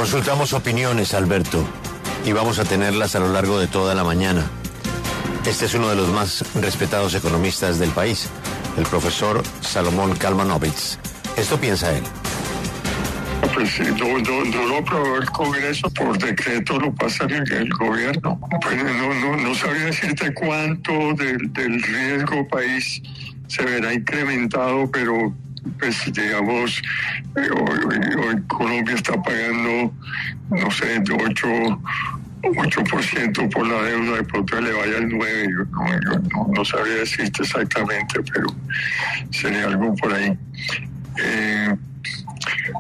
Consultamos opiniones, Alberto, y vamos a tenerlas a lo largo de toda la mañana. Este es uno de los más respetados economistas del país, el profesor Salomón Kalmanovitz. Esto piensa él. Pues no lo aprobó el Congreso, por decreto lo pasa el gobierno. Pues no sabría decirte cuánto del riesgo país se verá incrementado, pero pues digamos, hoy Colombia está pagando, no sé, 8% por la deuda, de pronto le vaya al 9%, yo no sabría decirte exactamente, pero sería algo por ahí.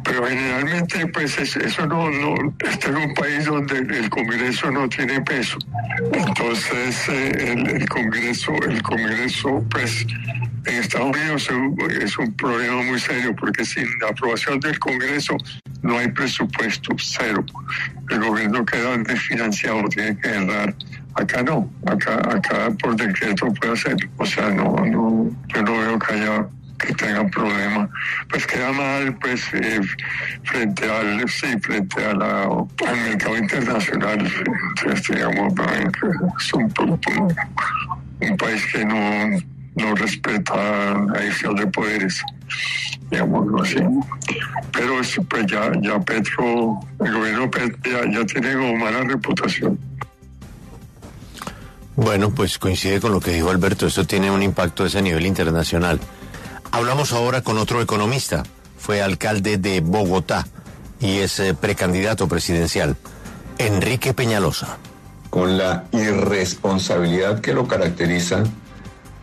Pero generalmente pues eso no este es un país donde el Congreso no tiene peso. Entonces el Congreso pues en Estados Unidos es un problema muy serio, porque sin la aprobación del Congreso no hay presupuesto, cero. El gobierno queda desfinanciado, tiene que dar. Acá no, acá por decreto puede hacerlo. O sea, yo no veo que tengan problemas. Pues queda mal, pues frente al mercado internacional. Entonces, digamos, es un país que no respeta la división de poderes, digámoslo así. Pero pues ya Petro, el gobierno Petro ya tiene como mala reputación. Bueno, pues coincide con lo que dijo Alberto, esto tiene un impacto a ese nivel internacional. Hablamos ahora con otro economista, fue alcalde de Bogotá y es precandidato presidencial, Enrique Peñalosa. Con la irresponsabilidad que lo caracteriza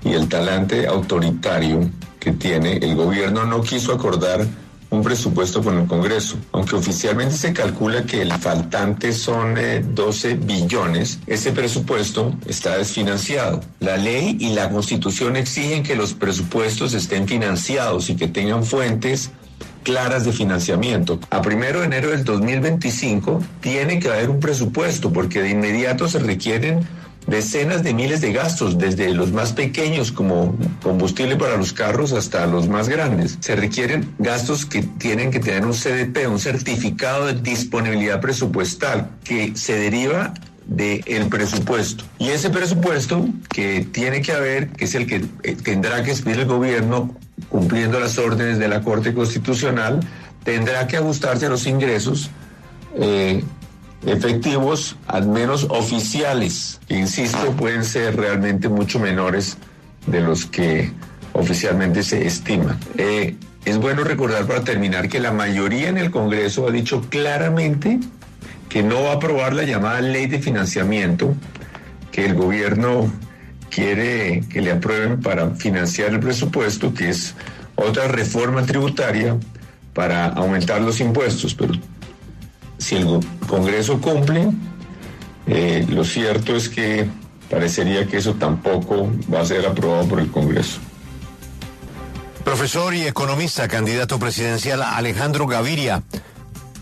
y el talante autoritario que tiene, el gobierno no quiso acordar un presupuesto con el Congreso. Aunque oficialmente se calcula que el faltante son 12 billones, ese presupuesto está desfinanciado. La ley y la Constitución exigen que los presupuestos estén financiados y que tengan fuentes claras de financiamiento. A 1 de enero del 2025 tiene que haber un presupuesto, porque de inmediato se requieren decenas de miles de gastos, desde los más pequeños como combustible para los carros hasta los más grandes. Se requieren gastos que tienen que tener un CDP, un certificado de disponibilidad presupuestal, que se deriva del presupuesto. Y ese presupuesto que tiene que haber, que es el que tendrá que expedir el gobierno cumpliendo las órdenes de la Corte Constitucional, tendrá que ajustarse a los ingresos efectivos, al menos oficiales, que, insisto, pueden ser realmente mucho menores de los que oficialmente se estiman. Es bueno recordar, para terminar, que la mayoría en el Congreso ha dicho claramente que no va a aprobar la llamada ley de financiamiento que el gobierno quiere que le aprueben para financiar el presupuesto, que es otra reforma tributaria para aumentar los impuestos. Pero si el Congreso cumple, lo cierto es que parecería que eso tampoco va a ser aprobado por el Congreso. Profesor y economista, candidato presidencial Alejandro Gaviria,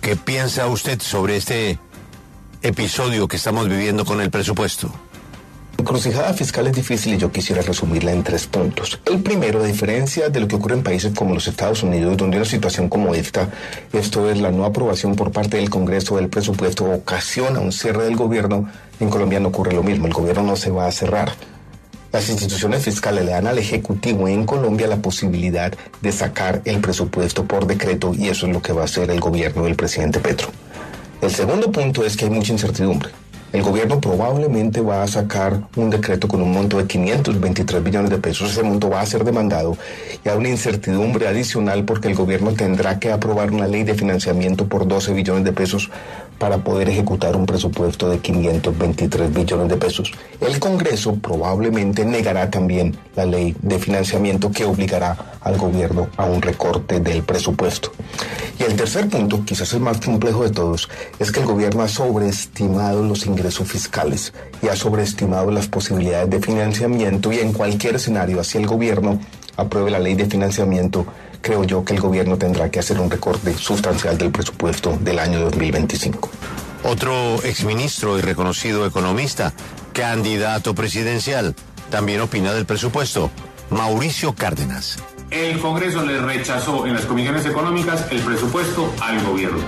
¿qué piensa usted sobre este episodio que estamos viviendo con el presupuesto? La encrucijada fiscal es difícil y yo quisiera resumirla en 3 puntos. El primero, a diferencia de lo que ocurre en países como los Estados Unidos, donde una situación como esta, esto es la no aprobación por parte del Congreso del presupuesto, ocasiona un cierre del gobierno, en Colombia no ocurre lo mismo, el gobierno no se va a cerrar. Las instituciones fiscales le dan al Ejecutivo en Colombia la posibilidad de sacar el presupuesto por decreto, y eso es lo que va a hacer el gobierno del presidente Petro. El segundo punto es que hay mucha incertidumbre. El gobierno probablemente va a sacar un decreto con un monto de 523 billones de pesos. Ese monto va a ser demandado y hay una incertidumbre adicional porque el gobierno tendrá que aprobar una ley de financiamiento por 12 billones de pesos para poder ejecutar un presupuesto de 523 billones de pesos. El Congreso probablemente negará también la ley de financiamiento que obligará al gobierno a un recorte del presupuesto. Y el tercer punto, quizás el más complejo de todos, es que el gobierno ha sobreestimado los ingresos fiscales y ha sobreestimado las posibilidades de financiamiento, y en cualquier escenario, así el gobierno apruebe la ley de financiamiento, creo yo que el gobierno tendrá que hacer un recorte sustancial del presupuesto del año 2025. Otro exministro y reconocido economista, candidato presidencial, también opina del presupuesto, Mauricio Cárdenas. El Congreso le rechazó en las comisiones económicas el presupuesto al gobierno.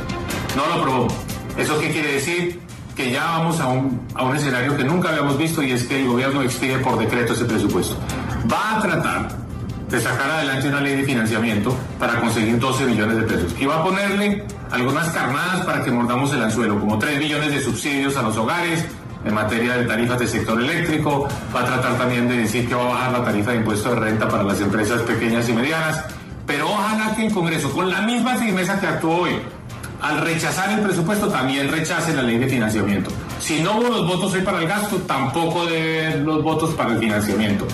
No lo aprobó. ¿Eso qué quiere decir? Que ya vamos a un escenario que nunca habíamos visto, y es que el gobierno expide por decreto ese presupuesto. Va a tratar de sacar adelante una ley de financiamiento para conseguir 12 billones de pesos. Y va a ponerle algunas carnadas para que mordamos el anzuelo, como 3 billones de subsidios a los hogares en materia de tarifas del sector eléctrico. Va a tratar también de decir que va a bajar la tarifa de impuesto de renta para las empresas pequeñas y medianas. Pero ojalá que el Congreso, con la misma firmeza que actuó hoy, al rechazar el presupuesto, también rechace la ley de financiamiento. Si no hubo los votos hoy para el gasto, tampoco debe haber los votos para el financiamiento.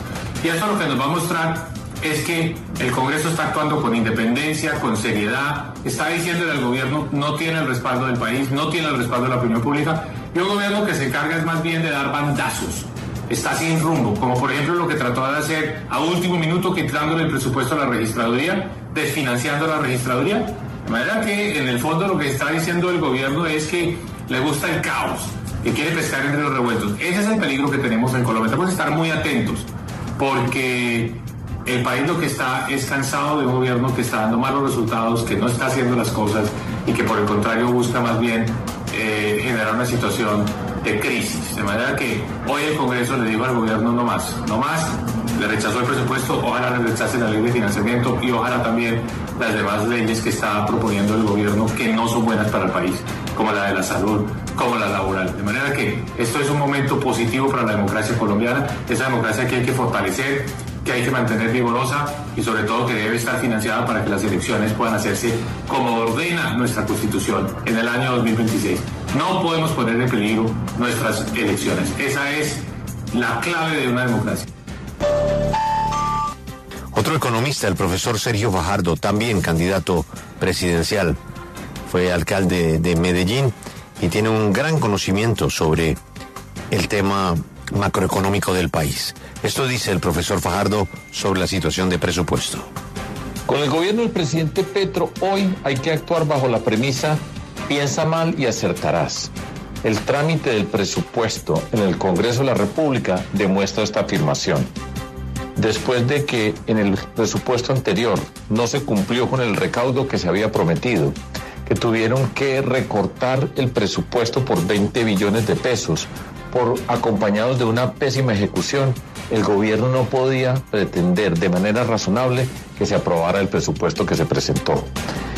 Y esto lo que nos va a mostrar es que el Congreso está actuando con independencia, con seriedad, está diciéndole al gobierno, no tiene el respaldo del país, no tiene el respaldo de la opinión pública, y un gobierno que se encarga es más bien de dar bandazos. Está sin rumbo, como por ejemplo lo que trató de hacer a último minuto, quitándole el presupuesto a la registraduría, desfinanciando la registraduría. De manera que en el fondo lo que está diciendo el gobierno es que le gusta el caos, que quiere pescar entre los revueltos. Ese es el peligro que tenemos en Colombia. Tenemos que estar muy atentos, porque el país lo que está es cansado de un gobierno que está dando malos resultados, que no está haciendo las cosas y que por el contrario busca más bien generar una situación de crisis. De manera que hoy el Congreso le dijo al gobierno no más, le rechazó el presupuesto, ojalá le rechace la ley de financiamiento y ojalá también las demás leyes que está proponiendo el gobierno, que no son buenas para el país, como la de la salud, como la laboral. De manera que esto es un momento positivo para la democracia colombiana, esa democracia que hay que fortalecer, que hay que mantener vigorosa y sobre todo que debe estar financiada para que las elecciones puedan hacerse como ordena nuestra Constitución en el año 2026. No podemos poner en peligro nuestras elecciones. Esa es la clave de una democracia. Otro economista, el profesor Sergio Fajardo, también candidato presidencial, fue alcalde de Medellín y tiene un gran conocimiento sobre el tema macroeconómico del país. Esto dice el profesor Fajardo sobre la situación de presupuesto. Con el gobierno del presidente Petro, hoy hay que actuar bajo la premisa: piensa mal y acertarás. El trámite del presupuesto en el Congreso de la República demuestra esta afirmación. Después de que en el presupuesto anterior no se cumplió con el recaudo que se había prometido, que tuvieron que recortar el presupuesto por 20 billones de pesos, acompañados de una pésima ejecución, el gobierno no podía pretender de manera razonable que se aprobara el presupuesto que se presentó.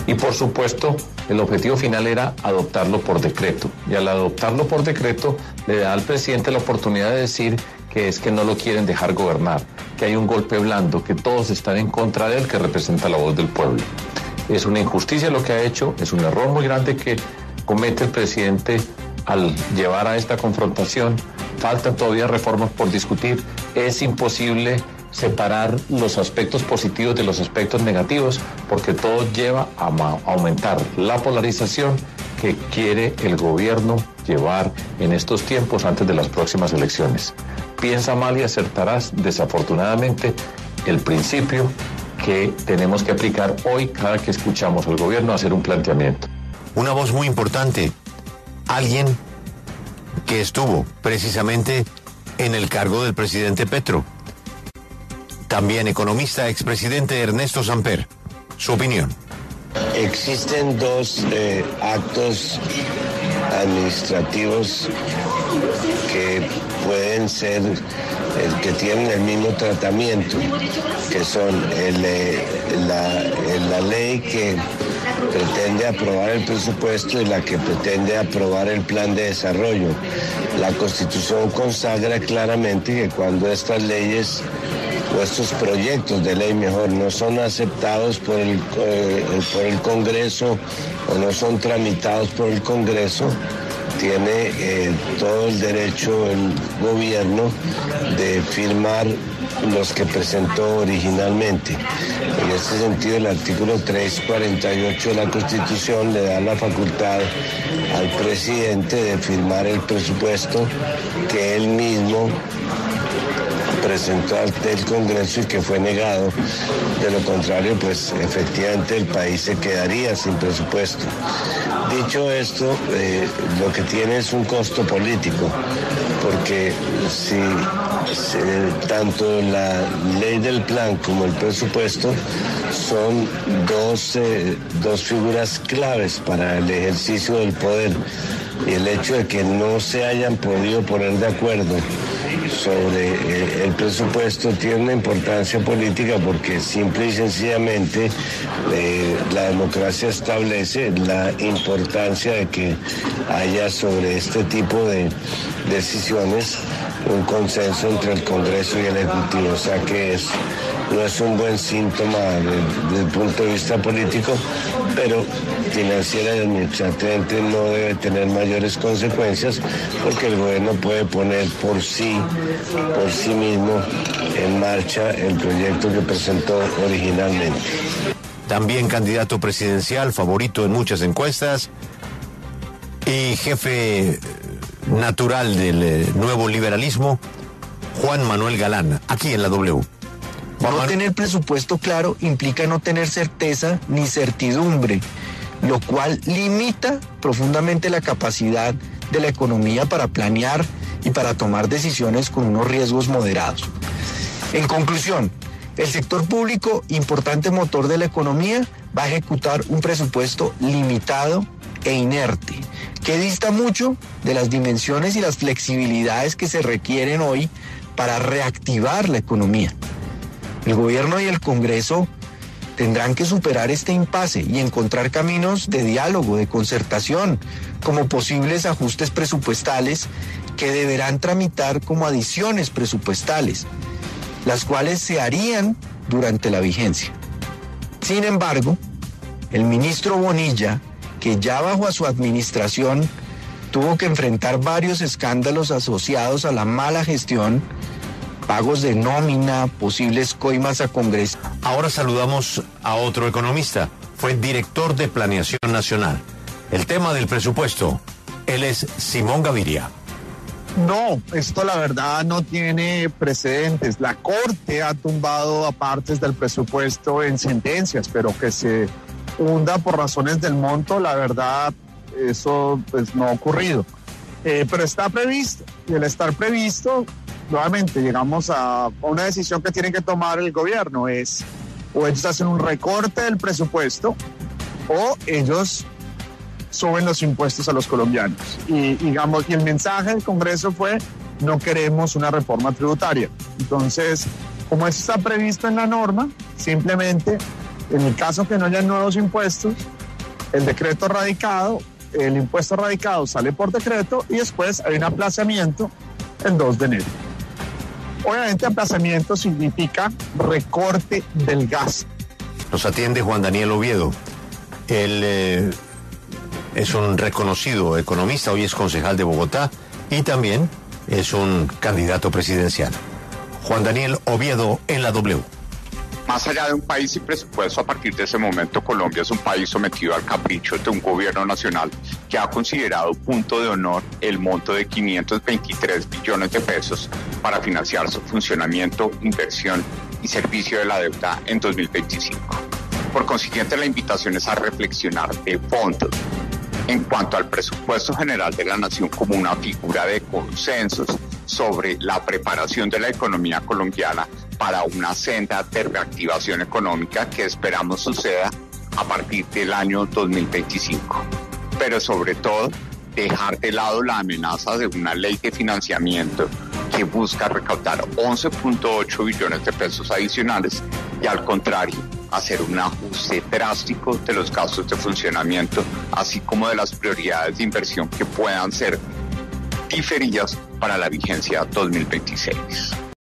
Y por supuesto, el objetivo final era adoptarlo por decreto. Y al adoptarlo por decreto, le da al presidente la oportunidad de decir que es que no lo quieren dejar gobernar, que hay un golpe blando, que todos están en contra de él, que representa la voz del pueblo. Es una injusticia lo que ha hecho, es un error muy grande que comete el presidente al llevar a esta confrontación. Faltan todavía reformas por discutir. Es imposible separar los aspectos positivos de los aspectos negativos, porque todo lleva a aumentar la polarización que quiere el gobierno llevar en estos tiempos antes de las próximas elecciones. Piensa mal y acertarás, desafortunadamente, el principio que tenemos que aplicar hoy cada que escuchamos al gobierno hacer un planteamiento. Una voz muy importante, alguien que estuvo precisamente en el cargo del presidente Petro. También economista, expresidente Ernesto Samper. Su opinión. Existen dos actos administrativos que pueden ser, que tienen el mismo tratamiento, que son la ley que pretende aprobar el presupuesto y la que pretende aprobar el plan de desarrollo. La Constitución consagra claramente que cuando estas leyes o estos proyectos de ley, mejor, no son aceptados por el Congreso o no son tramitados por el Congreso, tiene todo el derecho el gobierno de firmar los que presentó originalmente. En este sentido, el artículo 348 de la Constitución le da la facultad al presidente de firmar el presupuesto que él mismo presentó ante el Congreso y que fue negado. De lo contrario, pues efectivamente el país se quedaría sin presupuesto. Dicho esto, lo que tiene es un costo político, porque si tanto la ley del plan como el presupuesto son dos figuras claves para el ejercicio del poder, y el hecho de que no se hayan podido poner de acuerdo sobre el presupuesto tiene una importancia política, porque simple y sencillamente la democracia establece la importancia de que haya sobre este tipo de decisiones un consenso entre el Congreso y el Ejecutivo. O sea que no es un buen síntoma desde el punto de vista político, pero financiera y administrativamente no debe tener mayores consecuencias, porque el gobierno puede poner por sí mismo en marcha el proyecto que presentó originalmente. También candidato presidencial, favorito en muchas encuestas y jefe natural del nuevo liberalismo, Juan Manuel Galán, aquí en la W. No tener presupuesto claro implica no tener certeza ni certidumbre, lo cual limita profundamente la capacidad de la economía para planear y para tomar decisiones con unos riesgos moderados. En conclusión, el sector público, importante motor de la economía, va a ejecutar un presupuesto limitado e inerte, que dista mucho de las dimensiones y las flexibilidades que se requieren hoy para reactivar la economía. El gobierno y el Congreso tendrán que superar este impasse y encontrar caminos de diálogo, de concertación, como posibles ajustes presupuestales que deberán tramitar como adiciones presupuestales, las cuales se harían durante la vigencia. Sin embargo, el ministro Bonilla, que ya bajo a su administración tuvo que enfrentar varios escándalos asociados a la mala gestión, pagos de nómina, posibles coimas a Congreso. Ahora saludamos a otro economista, fue director de Planeación Nacional. El tema del presupuesto, él es Simón Gaviria. No, esto la verdad no tiene precedentes. La Corte ha tumbado a partes del presupuesto en sentencias, pero que se hunda por razones del monto, la verdad, eso pues no ha ocurrido. Pero está previsto, y al estar previsto, nuevamente llegamos a una decisión que tiene que tomar el gobierno, es o ellos hacen un recorte del presupuesto o ellos suben los impuestos a los colombianos. Y el mensaje del Congreso fue: no queremos una reforma tributaria. Entonces, como eso está previsto en la norma, simplemente en el caso que no haya nuevos impuestos, el decreto radicado, el impuesto radicado sale por decreto y después hay un aplazamiento el 2 de enero. Obviamente aplazamiento significa recorte del gasto. Nos atiende Juan Daniel Oviedo. Él es un reconocido economista, hoy es concejal de Bogotá y también es un candidato presidencial. Juan Daniel Oviedo en la W. Más allá de un país sin presupuesto, a partir de ese momento Colombia es un país sometido al capricho de un gobierno nacional que ha considerado punto de honor el monto de 523 billones de pesos para financiar su funcionamiento, inversión y servicio de la deuda en 2025. Por consiguiente, la invitación es a reflexionar de fondo en cuanto al presupuesto general de la nación como una figura de consensos sobre la preparación de la economía colombiana para una senda de reactivación económica que esperamos suceda a partir del año 2025. Pero sobre todo, dejar de lado la amenaza de una ley de financiamiento que busca recaudar 11.8 billones de pesos adicionales y, al contrario, hacer un ajuste drástico de los gastos de funcionamiento, así como de las prioridades de inversión que puedan ser diferidas para la vigencia 2026.